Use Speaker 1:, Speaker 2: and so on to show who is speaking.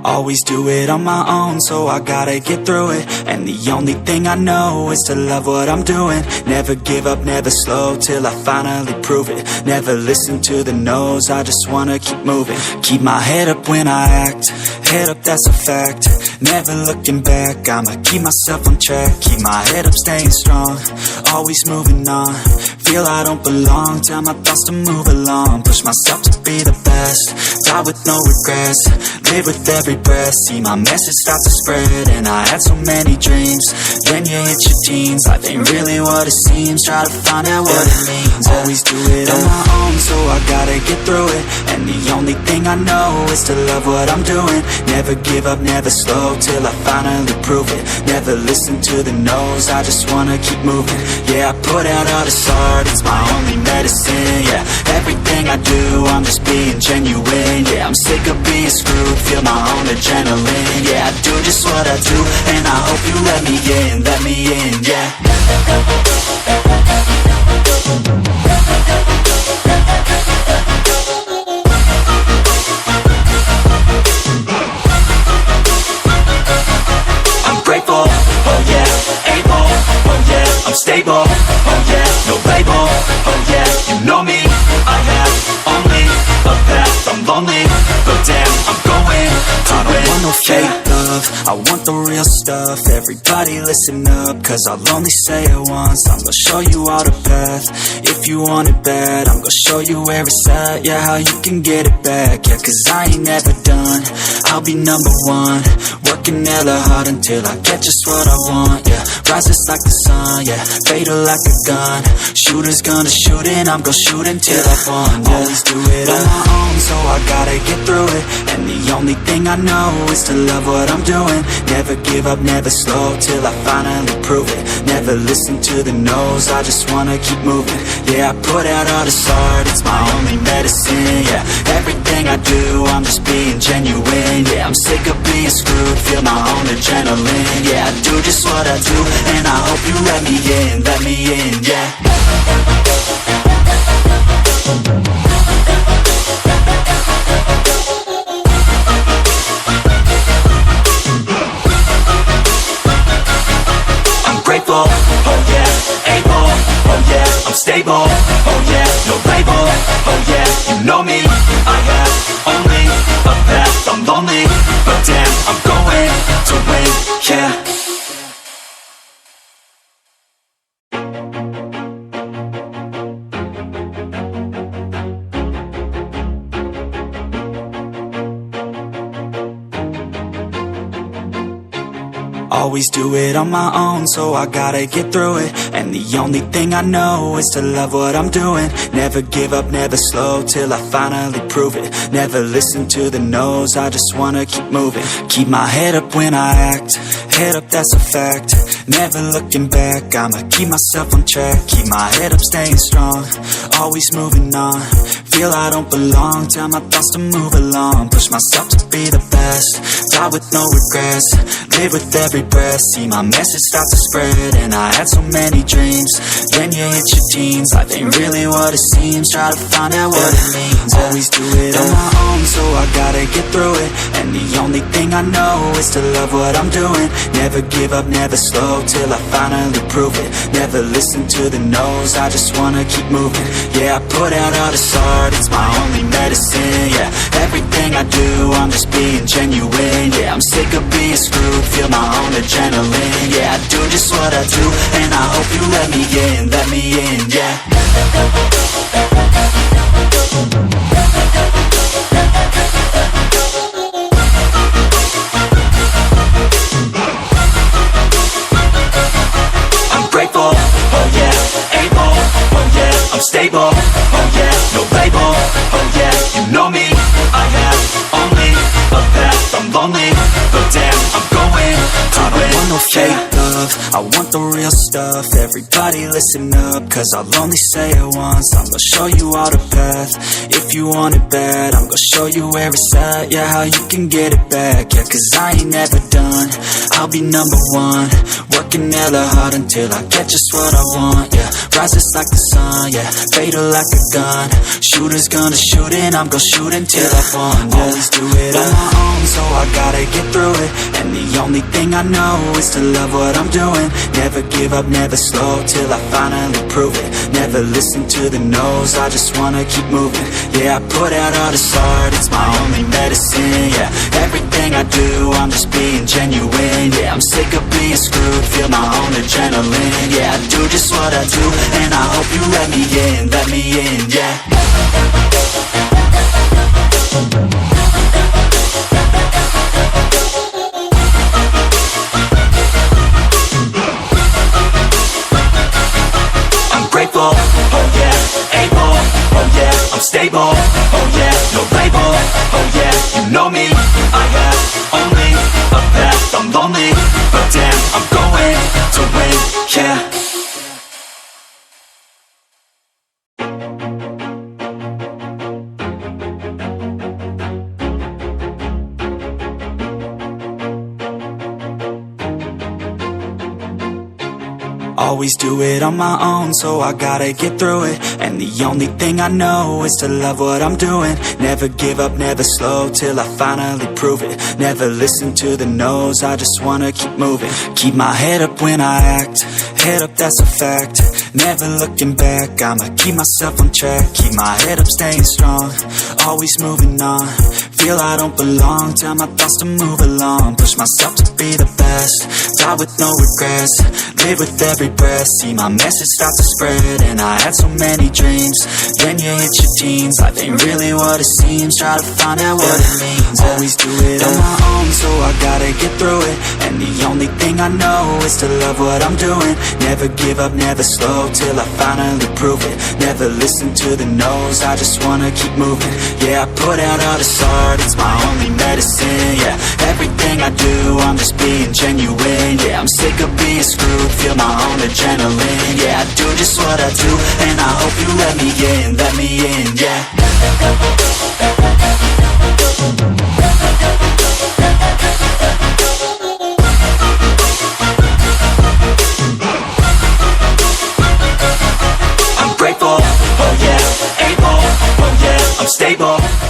Speaker 1: Always do it on my own, so I gotta get through it. And the only thing I know is to love what I'm doing. Never give up, never slow, till I finally prove it. Never listen to the no's, I just wanna keep moving. Keep my head up when I act, head up, that's a fact. Never looking back, I'ma keep myself on track. Keep my head up, staying strong, always moving on. Feel I don't belong, tell my thoughts to move along. Push myself to be the best, die with no regrets. Live with every breath, see my message start to spread. And I had so many dreams, then you hit your teens. Life ain't really what it seems, try to find out what it means. Always do it on my own, so I gotta get through it. And the only thing I know is to love what I'm doing. Never give up, never slow, till I finally prove it. Never listen to the no's, I just wanna keep moving. Yeah, I put out all this art, it's my only medicine. Yeah, everything I do, I'm just being genuine. Yeah, I'm sick of being screwed, feel my own adrenaline. Yeah, I do just what I do, and I hope you let me in, yeah. I'm grateful, oh yeah, able, oh yeah, I'm stable, oh yeah, no label, oh yeah, you know me, I have only a path, I'm lonely, but damn, I'm going to win. I don't want no fake love, I want the real stuff. Everybody listen up, cause I'll only say it once. I'm gonna show you all the path, if you want it bad. I'm gonna show you where it's at, yeah, how you can get it back. Yeah, cause I ain't never done, I'll be number one. Working hella hard until I get just what I want, yeah. Rises like the sun, yeah, fatal like a gun. Shooter's gonna shoot and I'm gonna shoot until I won, yeah. Always do it on my own, so I gotta get through it. And the only thing I know is to love what I'm doing. Never give up, never slow, till I finally prove it. Never listen to the no's, I just wanna keep moving. Yeah, I put out all this art, it's my only medicine. Yeah, everything I do, I'm just being genuine. Yeah, I'm sick of being screwed, feel my own adrenaline. Yeah, I do just what I do, and I hope you let me in, yeah. I'm grateful, oh yeah, able, oh yeah, I'm stable, oh yeah, no label, oh yeah, you know me, I have only a path, I'm lonely, but damn, I'm going to win, yeah. Always do it on my own, so I gotta get through it. And the only thing I know is to love what I'm doing. Never give up, never slow, till I finally prove it. Never listen to the no's, I just wanna keep moving. Keep my head up when I act, head up, that's a fact. Never looking back, I'ma keep myself on track. Keep my head up, staying strong, always moving on. Feel I don't belong, tell my thoughts to move along. Push myself to be the best, die with no regrets. Live with every breath, see my message start to spread. And I had so many dreams, then you hit your teens. Life ain't really what it seems, try to find out what it means. Always do it on my own, so I gotta get through it. And the only thing I know is to love what I'm doing. Never give up, never slow, till I finally prove it. Never listen to the no's, I just wanna keep moving. Yeah, I put out all this art, it's my only medicine. Yeah, everything I do, I'm just being genuine. Yeah, I'm sick of being screwed, feel my own adrenaline. Yeah, I do just what I do, and I hope you let me in, yeah. I'm grateful, oh yeah, able, oh yeah, I'm stable, oh yeah, no label, oh yeah, you know me, I have only a path, I'm lonely, but damn, I'm going to win. I don't want no fake love, I want the real stuff. Everybody listen up, cause I'll only say it once. I'm gonna show you all the path, if you want it bad. I'm gonna show you where it's at, yeah, how you can get it back. Yeah, cause I ain't never done, I'll be number one. Work working hella hard until I get just what I want, yeah. Rises like the sun, yeah, fatal like a gun. Shooters gonna shoot and I'm gonna shoot until I fall, yeah. Always do it on my own, so I gotta get through it. And the only thing I know is to love what I'm doing. Never give up, never slow, till I finally prove it. Never listen to the no's, I just wanna keep moving. Yeah, I put out all this art, it's my only medicine, yeah. Everything I do, I'm just being genuine, yeah. I'm sick of being screwed, feel my own adrenaline, yeah. I do just what I do, and I hope you let me in, yeah. Grateful, oh yeah, able, oh yeah, I'm stable, oh yeah, no label, oh yeah, you know me, I have only a path, I'm lonely, but damn, I'm going to win, yeah. Always do it on my own, so I gotta get through it. And the only thing I know is to love what I'm doing. Never give up, never slow, till I finally prove it. Never listen to the no's, I just wanna keep moving. Keep my head up when I act, head up, that's a fact. Never looking back, I'ma keep myself on track. Keep my head up, staying strong, always moving on. Feel I don't belong, tell my thoughts to move along. Push myself to be the best, die with no regrets. Live with every breath, see my message start to spread. And I had so many dreams, then you hit your teens. Life ain't really what it seems, try to find out what it means. Always do it on my own, so I gotta get through it. And the only thing I know is to love what I'm doing. Never give up, never slow, till I finally prove it. Never listen to the no's, I just wanna keep moving. Yeah, I put out all this art, it's my only medicine, yeah. Everything I do, I'm just being genuine, yeah. I'm sick of being screwed, feel my own adrenaline, yeah. I do just what I do, and I hope you let me in, yeah. I'm grateful, oh yeah, able, oh yeah, I'm stable.